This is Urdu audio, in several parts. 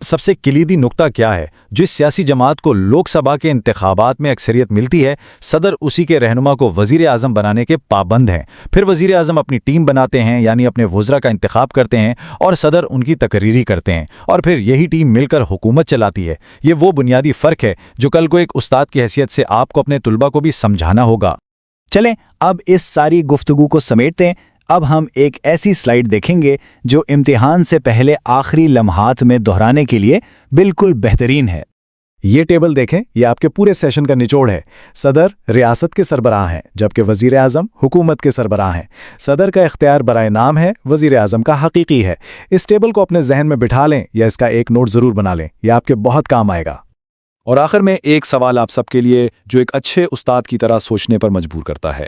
سب سے کلیدی نقطہ کیا ہے؟ جس سیاسی جماعت کو لوک سبھا کے انتخابات میں اکثریت ملتی ہے، صدر اسی کے رہنما کو وزیر اعظم بنانے کے پابند ہیں۔ پھر وزیر اعظم اپنی ٹیم بناتے ہیں، یعنی اپنے وزراء کا انتخاب کرتے ہیں، اور صدر ان کی تقرری کرتے ہیں، اور پھر یہی ٹیم مل کر حکومت چلاتی ہے۔ یہ وہ بنیادی فرق ہے جو کل کو ایک استاد کی حیثیت سے آپ کو اپنے طلباء کو بھی سمجھانا ہوگا۔ چلیں اب اس ساری گفتگو کو سمیٹتے ہیں۔ اب ہم ایک ایسی سلائیڈ دیکھیں گے جو امتحان سے پہلے آخری لمحات میں دہرانے کے لیے بالکل بہترین ہے۔ یہ ٹیبل دیکھیں، یہ آپ کے پورے سیشن کا نچوڑ ہے۔ صدر ریاست کے سربراہ ہیں، جبکہ وزیر اعظم حکومت کے سربراہ ہیں۔ صدر کا اختیار برائے نام ہے، وزیر اعظم کا حقیقی ہے۔ اس ٹیبل کو اپنے ذہن میں بٹھا لیں یا اس کا ایک نوٹ ضرور بنا لیں، یہ آپ کے بہت کام آئے گا۔ اور آخر میں ایک سوال آپ سب کے لیے جو ایک اچھے استاد کی طرح سوچنے پر مجبور کرتا ہے۔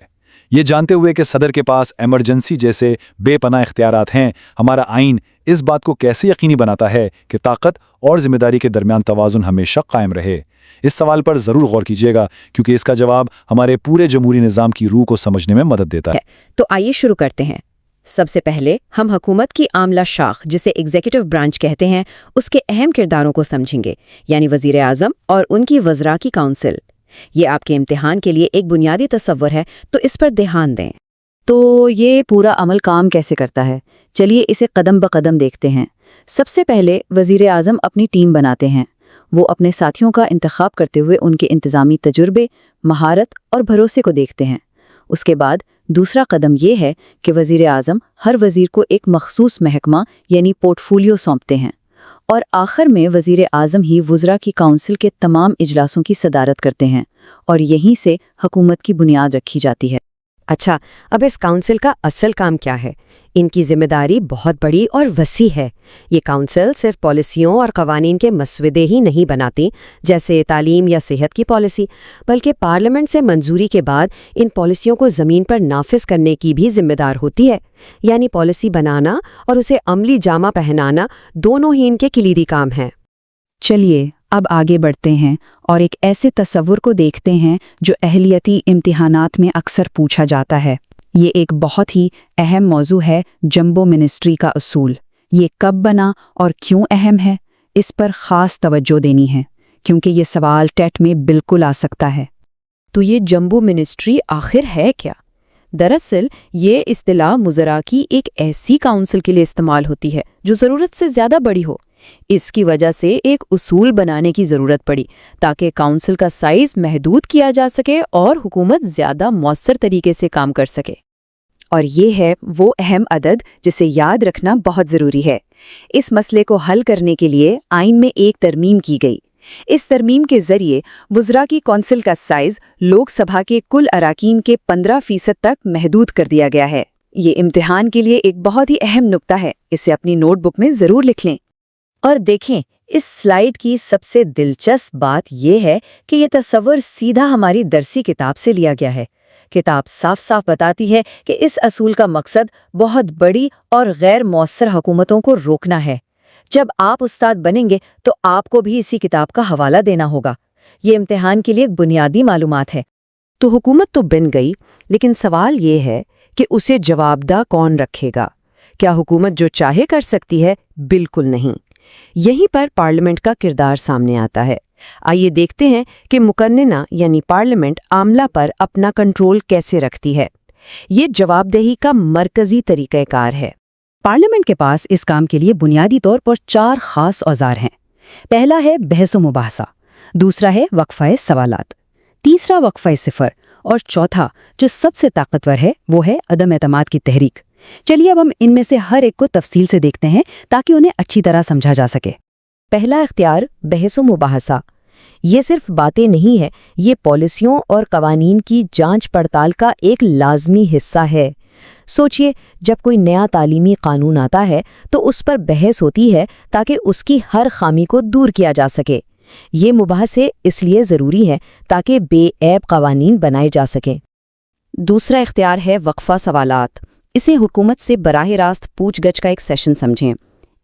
یہ جانتے ہوئے کہ صدر کے پاس ایمرجنسی جیسے بے پناہ اختیارات ہیں، ہمارا آئین اس بات کو کیسے یقینی بناتا ہے کہ طاقت اور ذمہ داری کے درمیان توازن ہمیشہ قائم رہے؟ اس سوال پر ضرور غور کیجیے گا، کیونکہ اس کا جواب ہمارے پورے جمہوری نظام کی روح کو سمجھنے میں مدد دیتا ہے۔ تو آئیے شروع کرتے ہیں۔ سب سے پہلے ہم حکومت کی عاملہ شاخ، جسے ایگزیکٹو برانچ کہتے ہیں، اس کے اہم کرداروں کو سمجھیں گے، یعنی وزیر اعظم اور ان کی وزراء کی کونسل۔ یہ آپ کے امتحان کے لیے ایک بنیادی تصور ہے، تو اس پر دھیان دیں۔ تو یہ پورا عمل کام کیسے کرتا ہے؟ چلیے اسے قدم بقدم دیکھتے ہیں۔ سب سے پہلے وزیر اعظم اپنی ٹیم بناتے ہیں۔ وہ اپنے ساتھیوں کا انتخاب کرتے ہوئے ان کے انتظامی تجربے، مہارت اور بھروسے کو دیکھتے ہیں۔ اس کے بعد دوسرا قدم یہ ہے کہ وزیر اعظم ہر وزیر کو ایک مخصوص محکمہ یعنی پورٹ فولیو سونپتے ہیں، اور آخر میں وزیر اعظم ہی وزراء کی کونسل کے تمام اجلاسوں کی صدارت کرتے ہیں، اور یہیں سے حکومت کی بنیاد رکھی جاتی ہے۔ اچھا، اب اس کونسل کا اصل کام کیا ہے؟ ان کی ذمہ داری بہت بڑی اور وسیع ہے۔ یہ کونسل صرف پالیسیوں اور قوانین کے مسودے ہی نہیں بناتی، جیسے تعلیم یا صحت کی پالیسی، بلکہ پارلیمنٹ سے منظوری کے بعد ان پالیسیوں کو زمین پر نافذ کرنے کی بھی ذمہ دار ہوتی ہے۔ یعنی پالیسی بنانا اور اسے عملی جامہ پہنانا دونوں ہی ان کے کلیدی کام ہیں۔ چلیے اب آگے بڑھتے ہیں اور ایک ایسے تصور کو دیکھتے ہیں جو اہلیتی امتحانات میں اکثر پوچھا جاتا ہے۔ یہ ایک بہت ہی اہم موضوع ہے، جمبو منسٹری کا اصول۔ یہ کب بنا اور کیوں اہم ہے، اس پر خاص توجہ دینی ہے، کیونکہ یہ سوال ٹیٹ میں بالکل آ سکتا ہے۔ تو یہ جمبو منسٹری آخر ہے کیا؟ دراصل یہ اصطلاح وزراء کی ایک ایسی کونسل کے لیے استعمال ہوتی ہے جو ضرورت سے زیادہ بڑی ہو۔ اس کی وجہ سے ایک اصول بنانے کی ضرورت پڑی تاکہ کونسل کا سائز محدود کیا جا سکے اور حکومت زیادہ مؤثر طریقے سے کام کر سکے۔ اور یہ ہے وہ اہم عدد جسے یاد رکھنا بہت ضروری ہے۔ اس مسئلے کو حل کرنے کے لیے آئین میں ایک ترمیم کی گئی۔ اس ترمیم کے ذریعے وزراء کی کونسل کا سائز لوک سبھا کے کل اراکین کے 15% تک محدود کر دیا گیا ہے۔ یہ امتحان کے لیے ایک بہت ہی اہم نقطہ ہے، اسے اپنی نوٹ بک میں ضرور لکھ لیں۔ اور دیکھیں، اس سلائیڈ کی سب سے دلچسپ بات یہ ہے کہ یہ تصور سیدھا ہماری درسی کتاب سے لیا گیا ہے۔ کتاب صاف صاف بتاتی ہے کہ اس اصول کا مقصد بہت بڑی اور غیر مؤثر حکومتوں کو روکنا ہے۔ جب آپ استاد بنیں گے تو آپ کو بھی اسی کتاب کا حوالہ دینا ہوگا۔ یہ امتحان کے لیے ایک بنیادی معلومات ہے۔ تو حکومت تو بن گئی، لیکن سوال یہ ہے کہ اسے جوابدہ کون رکھے گا؟ کیا حکومت جو چاہے کر سکتی ہے؟ بالکل نہیں۔ یہیں پر پارلیمنٹ کا کردار سامنے آتا ہے۔ آئیے دیکھتے ہیں کہ مقننہ یعنی پارلیمنٹ عملہ پر اپنا کنٹرول کیسے رکھتی ہے۔ یہ جواب دہی کا مرکزی طریقہ کار ہے۔ پارلیمنٹ کے پاس اس کام کے لیے بنیادی طور پر 4 خاص اوزار ہیں۔ پہلا ہے بحث و مباحثہ، دوسرا ہے وقفہ سوالات، تیسرا وقفہ صفر، اور چوتھا جو سب سے طاقتور ہے وہ ہے عدم اعتماد کی تحریک۔ چلیے اب ہم ان میں سے ہر ایک کو تفصیل سے دیکھتے ہیں تاکہ انہیں اچھی طرح سمجھا جا سکے۔ پہلا اختیار بحث و مباحثہ۔ یہ صرف باتیں نہیں ہے، یہ پالیسیوں اور قوانین کی جانچ پڑتال کا ایک لازمی حصہ ہے۔ سوچئے، جب کوئی نیا تعلیمی قانون آتا ہے تو اس پر بحث ہوتی ہے تاکہ اس کی ہر خامی کو دور کیا جا سکے۔ یہ مباحثے اس لیے ضروری ہیں تاکہ بے عیب قوانین بنائے جا سکیں۔ دوسرا اختیار ہے وقفہ سوالات۔ اسے حکومت سے براہ راست پوچھ گچھ کا ایک سیشن سمجھیں۔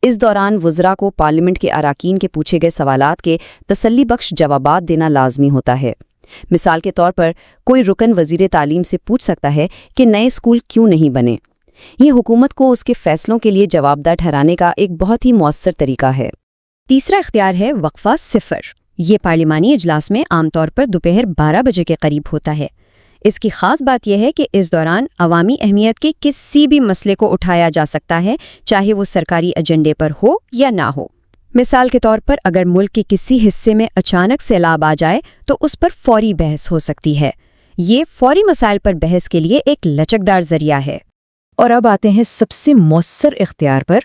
اس دوران وزراء کو پارلیمنٹ کے اراکین کے پوچھے گئے سوالات کے تسلی بخش جوابات دینا لازمی ہوتا ہے۔ مثال کے طور پر کوئی رکن وزیر تعلیم سے پوچھ سکتا ہے کہ نئے اسکول کیوں نہیں بنے۔ یہ حکومت کو اس کے فیصلوں کے لیے جوابدہ ٹھہرانے کا ایک بہت ہی مؤثر طریقہ ہے۔ تیسرا اختیار ہے وقفہ صفر۔ یہ پارلیمانی اجلاس میں عام طور پر دوپہر 12 بجے کے قریب ہوتا ہے۔ اس کی خاص بات یہ ہے کہ اس دوران عوامی اہمیت کے کسی بھی مسئلے کو اٹھایا جا سکتا ہے، چاہے وہ سرکاری ایجنڈے پر ہو یا نہ ہو۔ مثال کے طور پر اگر ملک کے کسی حصے میں اچانک سیلاب آ جائے تو اس پر فوری بحث ہو سکتی ہے۔ یہ فوری مسائل پر بحث کے لیے ایک لچکدار ذریعہ ہے۔ اور اب آتے ہیں سب سے مؤثر اختیار پر،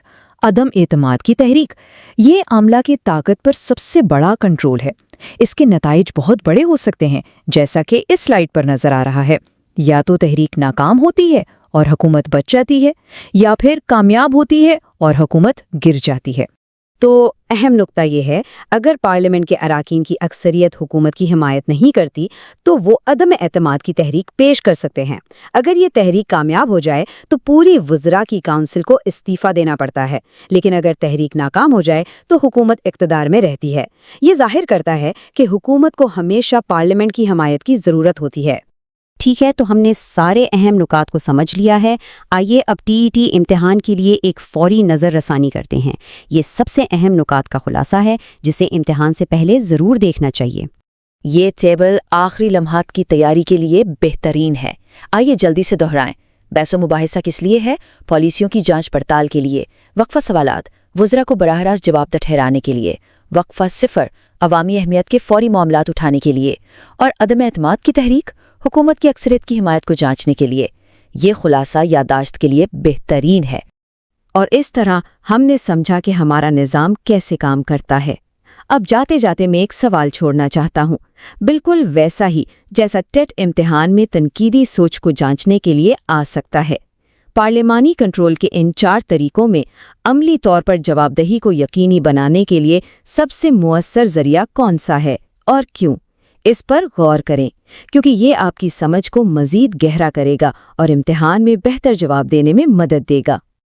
عدم اعتماد کی تحریک۔ یہ عملہ کی طاقت پر سب سے بڑا کنٹرول ہے۔ اس کے نتائج بہت بڑے ہو سکتے ہیں، جیسا کہ اس سلائیڈ پر نظر آ رہا ہے۔ یا تو تحریک ناکام ہوتی ہے اور حکومت بچ جاتی ہے، یا پھر کامیاب ہوتی ہے اور حکومت گر جاتی ہے۔ تو اہم نقطہ یہ ہے، اگر پارلیمنٹ کے اراکین کی اکثریت حکومت کی حمایت نہیں کرتی تو وہ عدم اعتماد کی تحریک پیش کر سکتے ہیں۔ اگر یہ تحریک کامیاب ہو جائے تو پوری وزراء کی کونسل کو استعفیٰ دینا پڑتا ہے، لیکن اگر تحریک ناکام ہو جائے تو حکومت اقتدار میں رہتی ہے۔ یہ ظاہر کرتا ہے کہ حکومت کو ہمیشہ پارلیمنٹ کی حمایت کی ضرورت ہوتی ہے۔ ٹھیک ہے، تو ہم نے سارے اہم نکات کو سمجھ لیا ہے۔ آئیے اب TET امتحان کے لیے ایک فوری نظر رسانی کرتے ہیں۔ یہ سب سے اہم نکات کا خلاصہ ہے جسے امتحان سے پہلے ضرور دیکھنا چاہیے۔ یہ ٹیبل آخری لمحات کی تیاری کے لیے بہترین ہے۔ آئیے جلدی سے دہرائیں۔ بحث و مباحثہ کس لیے ہے؟ پالیسیوں کی جانچ پڑتال کے لیے۔ وقفہ سوالات، وزراء کو براہ راست جواب دہ ٹھہرانے کے لیے۔ وقفہ صفر، عوامی اہمیت کے فوری معاملات اٹھانے کے لیے۔ اور عدم اعتماد کی تحریک، حکومت کی اکثریت کی حمایت کو جانچنے کے لیے۔ یہ خلاصہ یادداشت کے لیے بہترین ہے۔ اور اس طرح ہم نے سمجھا کہ ہمارا نظام کیسے کام کرتا ہے۔ اب جاتے جاتے میں ایک سوال چھوڑنا چاہتا ہوں، بالکل ویسا ہی جیسا ٹیٹ امتحان میں تنقیدی سوچ کو جانچنے کے لیے آ سکتا ہے۔ پارلیمانی کنٹرول کے ان 4 طریقوں میں عملی طور پر جواب دہی کو یقینی بنانے کے لیے سب سے مؤثر ذریعہ کون سا ہے اور کیوں؟ اس پر غور کریں، کیونکہ یہ آپ کی سمجھ کو مزید گہرا کرے گا اور امتحان میں بہتر جواب دینے میں مدد دے گا۔